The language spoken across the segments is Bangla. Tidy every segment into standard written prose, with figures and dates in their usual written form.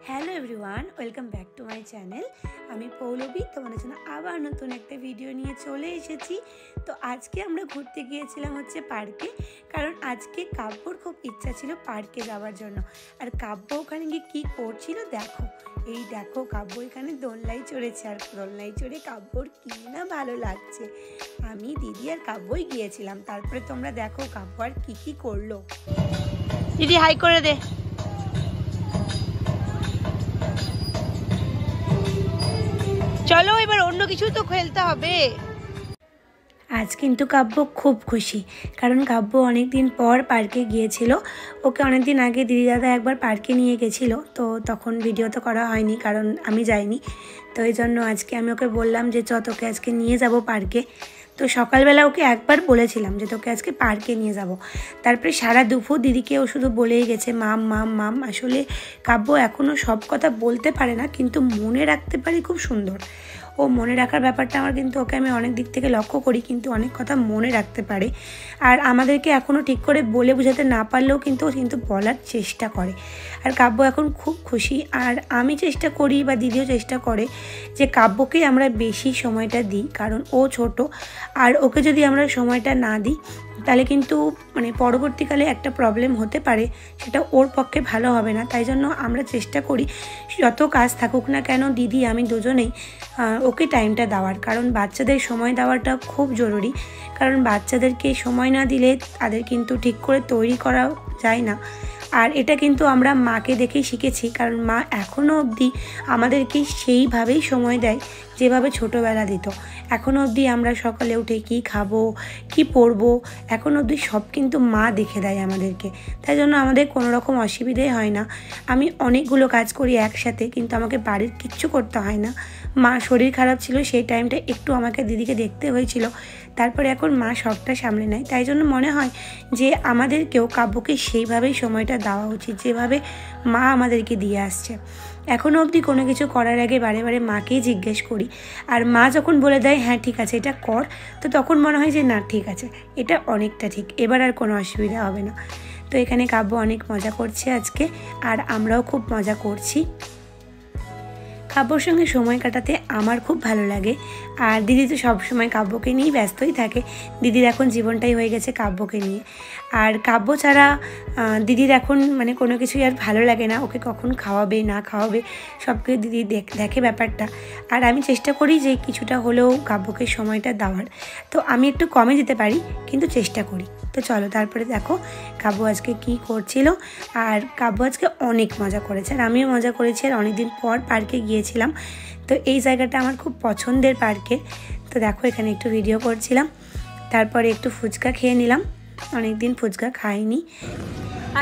Hello everyone, welcome back to my channel. আমি পৌলবী, তোমাদের জন্য আবার নতুন একটা ভিডিও নিয়ে চলে এসেছি। তো আজকে আমরা ঘুরতে গিয়েছিলাম হচ্ছে পার্কে, কারণ আজকে কাব্যর খুব ইচ্ছা ছিল পার্কে যাওয়ার জন্য। আর কাব্য ওখানে গিয়ে কী করছিল দেখো, এই দেখো কাব্য এখানে দোলনায় চড়েছে। আর দোলনায় চড়ে কাব্যর কী না ভালো লাগছে। আমি, দিদি আর কাব্যই গিয়েছিলাম। তারপরে তোমরা দেখো কাব্য আর কী করলো। দিদি হাই করে দে। চলো এবার অন্য কিছু তো খেলতে হবে। আজ কিন্তু কাব্য খুব খুশি, কারণ কাব্য অনেক দিন পর পার্কে গিয়েছিল। ওকে অনেক দিন আগে দিদি দাদা একবার পার্কে নিয়ে গেছিলো, তো তখন ভিডিও তো করা হয়নি কারণ আমি যাইনি। তো এই জন্য আজকে আমি ওকে বললাম যে তোকে আজকে নিয়ে যাব পার্কে। তো সকালবেলা ওকে একবার বলেছিলাম যে তোকে আজকে পার্কে নিয়ে যাব। তারপরে সারা দুপুর দিদিকে ও শুধু বলেই গেছে মাম মাম মাম। আসলে কাব্য এখনও সব কথা বলতে পারে না, কিন্তু মনে রাখতে পারে খুব সুন্দর। ও মনে রাখার ব্যাপারটা আমার কিন্তু ওকে আমি অনেক দিক থেকে লক্ষ্য করি, কিন্তু অনেক কথা মনে রাখতে পারে। আর আমাদেরকে এখনও ঠিক করে বলে বোঝাতে না পারলেও কিন্তু ও কিন্তু বলার চেষ্টা করে। আর কাব্য এখন খুব খুশি। আর আমি চেষ্টা করি বা দিদিও চেষ্টা করে যে কাব্যকে আমরা বেশি সময়টা দিই, কারণ ও ছোট। আর ওকে যদি আমরা সময়টা না দিই তাহলে কিন্তু পরবর্তীকালে একটা প্রবলেম হতে পারে, সেটা ওর পক্ষে ভালো হবে না। তাই জন্য আমরা চেষ্টা করি যত কাজ থাকুক না কেন দিদি আমি দুজনেই ওকে টাইমটা দেওয়ার, কারণ বাচ্চাদের সময় দেওয়াটা খুব জরুরি। কারণ বাচ্চাদেরকে সময় না দিলে তাদের কিন্তু ঠিক করে তৈরি করা যায় না। আর এটা কিন্তু আমরা মাকে দেখেই শিখেছি, কারণ মা এখনও অবধি আমাদেরকে সেইভাবেই সময় দেয় যেভাবে ছোটোবেলা দিত। এখনও অবধি আমরা সকালে উঠে কী খাবো, কী পরবো, এখনও অবধি সব কিন্তু মা দেখে দেয় আমাদেরকে। তাই জন্য আমাদের কোনো রকম অসুবিধে হয় না। আমি অনেকগুলো কাজ করি একসাথে, কিন্তু আমাকে বাড়ির কিচ্ছু করতে হয় না। মা শরীর খারাপ ছিল, সেই টাইমটা একটু আমাকে দিদিকে দেখতে হয়েছিল। তারপরে এখন মা সবটা সামলে নেয়। তাই জন্য মনে হয় যে আমাদেরকেও কাব্যকে সেইভাবেই সময়টা দেওয়া উচিত, যেভাবে মা আমাদেরকে দিয়ে আসছে। এখনও অবধি কোনো কিছু করার আগে বারে বারে মাকেই জিজ্ঞেস করি। আর মা যখন বলে দেয় হ্যাঁ ঠিক আছে এটা কর, তো তখন মনে হয় যে না ঠিক আছে, এটা অনেকটা ঠিক, এবার আর কোনো অসুবিধা হবে না। তো এখানে কাব্য অনেক মজা করছে আজকে, আর আমরাও খুব মজা করছি। কাব্যর সঙ্গে সময় কাটাতে আমার খুব ভালো লাগে। আর দিদি তো সবসময় কাব্যকে নিয়েই ব্যস্তই থাকে। দিদির এখন জীবনটাই হয়ে গেছে কাব্যকে নিয়ে। আর কাব্য ছাড়া দিদির এখন কোনো কিছুই আর ভালো লাগে না। ওকে কখন খাওয়াবে না খাওয়াবে সব কিছু দিদি দেখে ব্যাপারটা। আর আমি চেষ্টা করি যে কিছুটা হলেও কাব্যকে সময়টা দেওয়ার। তো আমি একটু কমে দিতে পারি, কিন্তু চেষ্টা করি। তো চলো তারপরে দেখো কাব্য আজকে কী করছিল। আর কাব্য আজকে অনেক মজা করেছে, আর আমিও মজা করেছি। আর অনেকদিন পর পার্কে গিয়েছিলাম, তো এই জায়গাটা আমার খুব পছন্দের পার্কে। তো দেখো এখানে একটু ভিডিও করছিলাম, তারপরে একটু ফুচকা খেয়ে নিলাম। অনেক দিন ফুচকা খাইনি।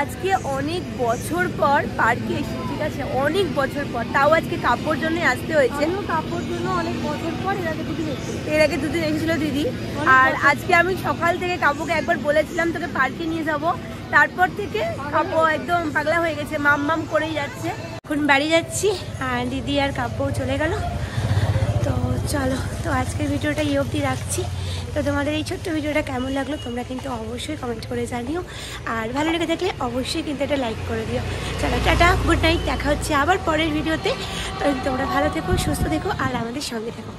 আজকে অনেক বছর পর পার্কে এসেছি, ঠিক আছে, অনেক বছর পর। তাও আজকে কাপড় জন্য আসতে হয়েছে। কাপড় জন্য অনেক বছর পর, এর আগে দুদিন এসেছিল দিদি। আর আজকে আমি সকাল থেকে কাপড়কে একবার বলেছিলাম তোকে পার্কে নিয়ে যাব, তারপর থেকে কাপড় একদম পাগলা হয়ে গেছে, মাম মাম করেই যাচ্ছে। এখন বাড়ি যাচ্ছি, আর দিদি আর কাপড় চলে গেল। তো চলো, তো আজকের ভিডিওটা এই অবধি রাখছি। তো তোমাদের এই ছোট্ট ভিডিওটা কেমন লাগলো তোমরা কিন্তু অবশ্যই কমেন্ট করে জানিও। আর ভালো লেগে থাকলে অবশ্যই কিন্তু এটা লাইক করে দিও। চলো টাটা, গুড নাইট, দেখা হচ্ছে আবার পরের ভিডিওতে। তো তোমরা ভালো থেকো, সুস্থ থেকো, আর আমাদের সঙ্গে থেকো।